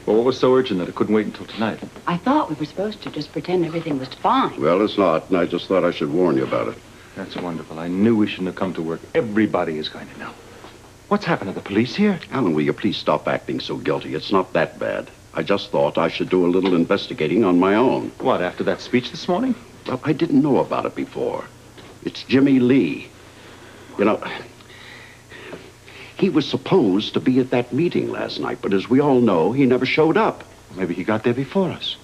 Well, what was so urgent that it couldn't wait until tonight? I thought we were supposed to just pretend everything was fine. Well, it's not, and I just thought I should warn you about it. That's wonderful. I knew we shouldn't have come to work. Everybody is going to know. What's happened to the police here? Alan, will you please stop acting so guilty? It's not that bad. I just thought I should do a little investigating on my own. What, after that speech this morning? Well, I didn't know about it before. It's Jimmy Lee. You know, he was supposed to be at that meeting last night, but as we all know, he never showed up. Maybe he got there before us.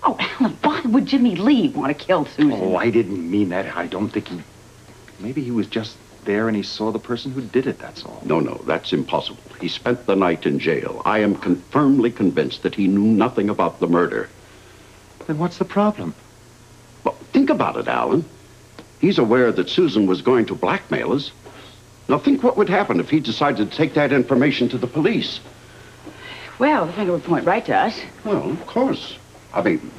Oh, Alan, why would Jimmy Lee want to kill Susan? Oh, I didn't mean that. I don't think he... Maybe he was just there and he saw the person who did it, that's all. No, that's impossible. He spent the night in jail. I am firmly convinced that he knew nothing about the murder. Then what's the problem? Well, think about it, Alan. He's aware that Susan was going to blackmail us. Now, think what would happen if he decided to take that information to the police. Well, the finger would point right to us. Well, of course. I mean,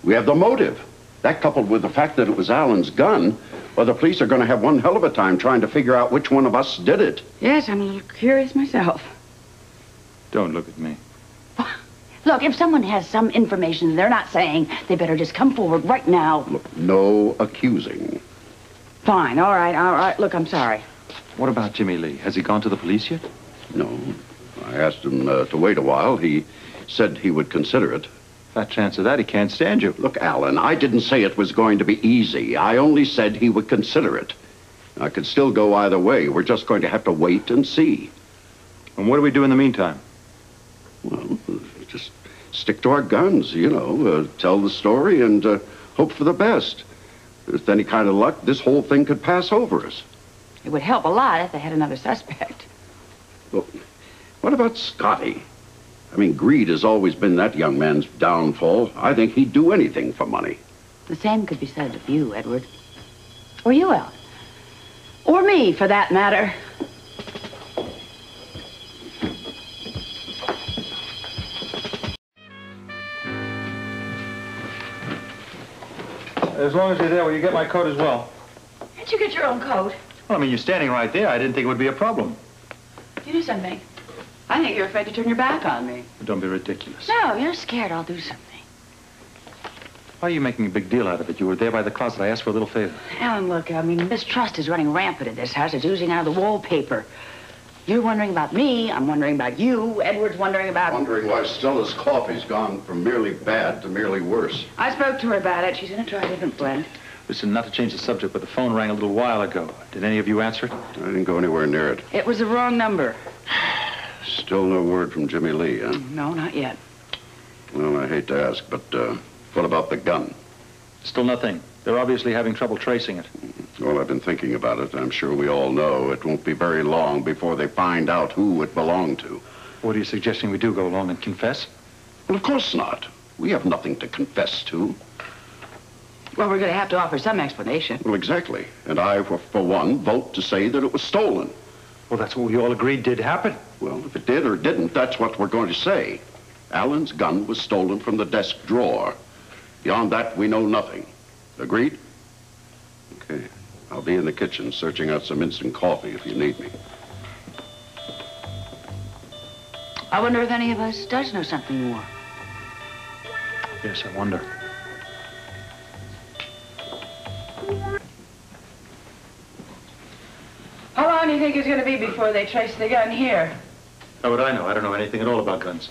we have the motive. That coupled with the fact that it was Alan's gun, well, the police are going to have one hell of a time trying to figure out which one of us did it. Yes, I'm a little curious myself. Don't look at me. Look, if someone has some information they're not saying, they better just come forward right now. Look, no accusing. Fine, all right. Look, I'm sorry. What about Jimmy Lee? Has he gone to the police yet? No. I asked him to wait a while. He said he would consider it. Fat chance of that, he can't stand you. Look, Alan, I didn't say it was going to be easy. I only said he would consider it. I could still go either way. We're just going to have to wait and see. And what do we do in the meantime? Well, just stick to our guns, you know, tell the story and hope for the best. With any kind of luck, this whole thing could pass over us. It would help a lot if they had another suspect. Well, what about Scotty? I mean, greed has always been that young man's downfall. I think he'd do anything for money. The same could be said of you, Edward. Or you, Alan. Or me, for that matter. As long as you're there, will you get my coat as well? Can't you get your own coat? Well, I mean, you're standing right there. I didn't think it would be a problem. You do something. I think you're afraid to turn your back on me. Don't be ridiculous. No, you're scared I'll do something. Why are you making a big deal out of it? You were there by the closet. I asked for a little favor. Alan, look, I mean, mistrust is running rampant in this house. It's oozing out of the wallpaper. You're wondering about me. I'm wondering about you. Edward's wondering about... Wondering why Stella's coffee's gone from merely bad to merely worse. I spoke to her about it. She's going to try a different blend. Listen, not to change the subject, but the phone rang a little while ago. Did any of you answer it? I didn't go anywhere near it. It was the wrong number. Still no word from Jimmy Lee, huh? No, not yet. Well, I hate to ask, but what about the gun? Still nothing. They're obviously having trouble tracing it. Well, I've been thinking about it. I'm sure we all know it won't be very long before they find out who it belonged to. What are you suggesting we do, go along and confess? Well, of course not. We have nothing to confess to. Well, we're going to have to offer some explanation. Well, exactly. And I, for one, vote to say that it was stolen. Well, that's what we all agreed did happen. Well, if it did or didn't, that's what we're going to say. Alan's gun was stolen from the desk drawer. Beyond that, we know nothing. Agreed? Okay. I'll be in the kitchen searching out some instant coffee if you need me. I wonder if any of us does know something more. Yes, I wonder. How long do you think it's going to be before they trace the gun here? How would I know? I don't know anything at all about guns.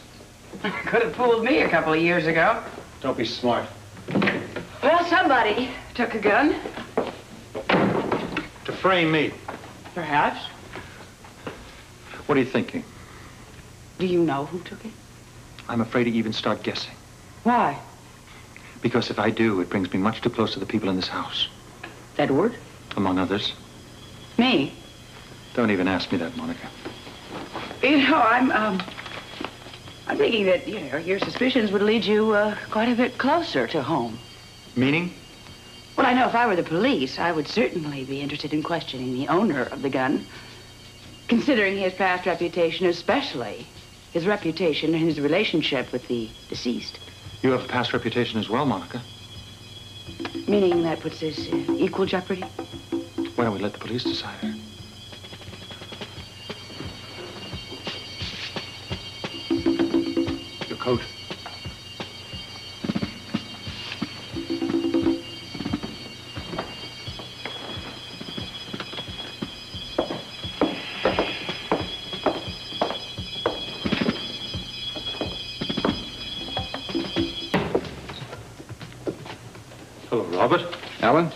Could have fooled me a couple of years ago. Don't be smart. Well, somebody took a gun. To frame me. Perhaps. What are you thinking? Do you know who took it? I'm afraid to even start guessing. Why? Because if I do, it brings me much too close to the people in this house. Edward? Among others. Me? Don't even ask me that, Monica. You know, I'm thinking that, you know, your suspicions would lead you quite a bit closer to home. Meaning? Well, I know if I were the police, I would certainly be interested in questioning the owner of the gun, considering his past reputation, especially his reputation and his relationship with the deceased. You have a past reputation as well, Monica. Meaning that puts us in equal jeopardy? Why don't we let the police decide? Your coat. Hello, Robert. Alan?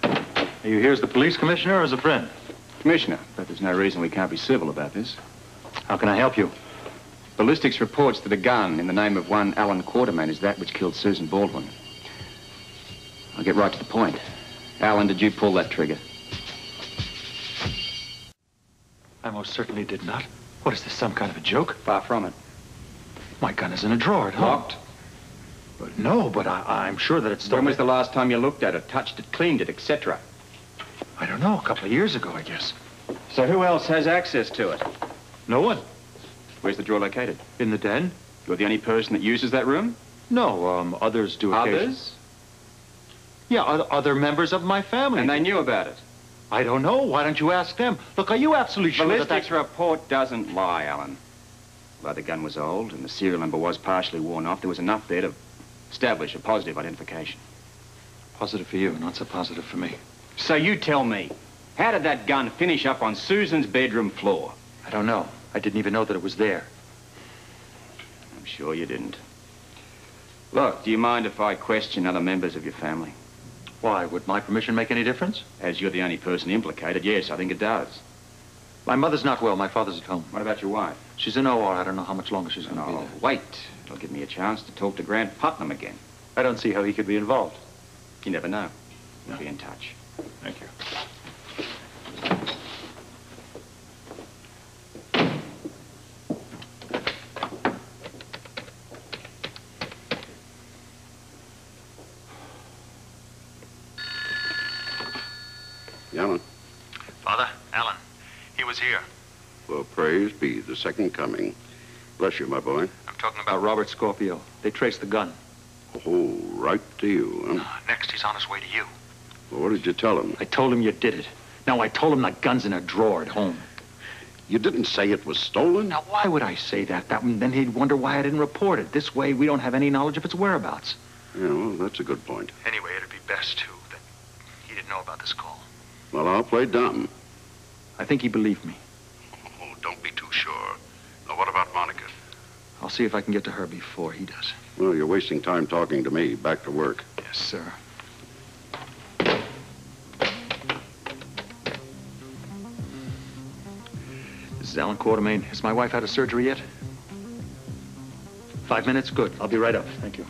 Are you here as the police commissioner or as a friend? Commissioner, but there's no reason we can't be civil about this. How can I help you? Ballistics reports that a gun in the name of one Alan Quartermain is that which killed Susan Baldwin. I'll get right to the point. Alan, did you pull that trigger? I most certainly did not. What is this, some kind of a joke? Far from it. My gun is in a drawer at home. Locked? But no, but I'm sure that it's still... When was the last time you looked at it, touched it, cleaned it, etc.? I don't know, a couple of years ago, I guess. So who else has access to it? No one. Where's the drawer located? In the den? You're the only person that uses that room? No, others do occasionally. Others? Yeah, other members of my family. And they knew about it? I don't know. Why don't you ask them? Look, are you absolutely sure that Ballistics report doesn't lie, Alan. Although the gun was old and the serial number was partially worn off, there was enough there to establish a positive identification. Positive for you, not so positive for me. So you tell me, how did that gun finish up on Susan's bedroom floor? I don't know. I didn't even know that it was there. I'm sure you didn't. Look, do you mind if I question other members of your family? Why? Would my permission make any difference? As you're the only person implicated, yes, I think it does. My mother's not well. My father's at home. What about your wife? She's in OR. I don't know how much longer she's going to be Oh, there. wait. It'll give me a chance to talk to Grant Putnam again. I don't see how he could be involved. You never know. We'll No. be in touch. Thank you. Alan. Father, Alan. He was here. Well, praise be the second coming. Bless you, my boy. I'm talking about Robert Scorpio. They traced the gun. Oh, right to you, huh? Next, he's on his way to you. Well, what did you tell him? I told him you did it. Now, I told him the gun's in a drawer at home. You didn't say it was stolen? Now, why would I say that? Then he'd wonder why I didn't report it. This way, we don't have any knowledge of its whereabouts. Yeah, well, that's a good point. Anyway, it'd be best, too, that he didn't know about this call. Well, I'll play dumb. I think he believed me. Oh, don't be too sure. Now, what about Monica? I'll see if I can get to her before he does. Well, you're wasting time talking to me. Back to work. Yes, sir. This is Alan Quartermain. Has my wife had a surgery yet? 5 minutes? Good. I'll be right up. Thank you.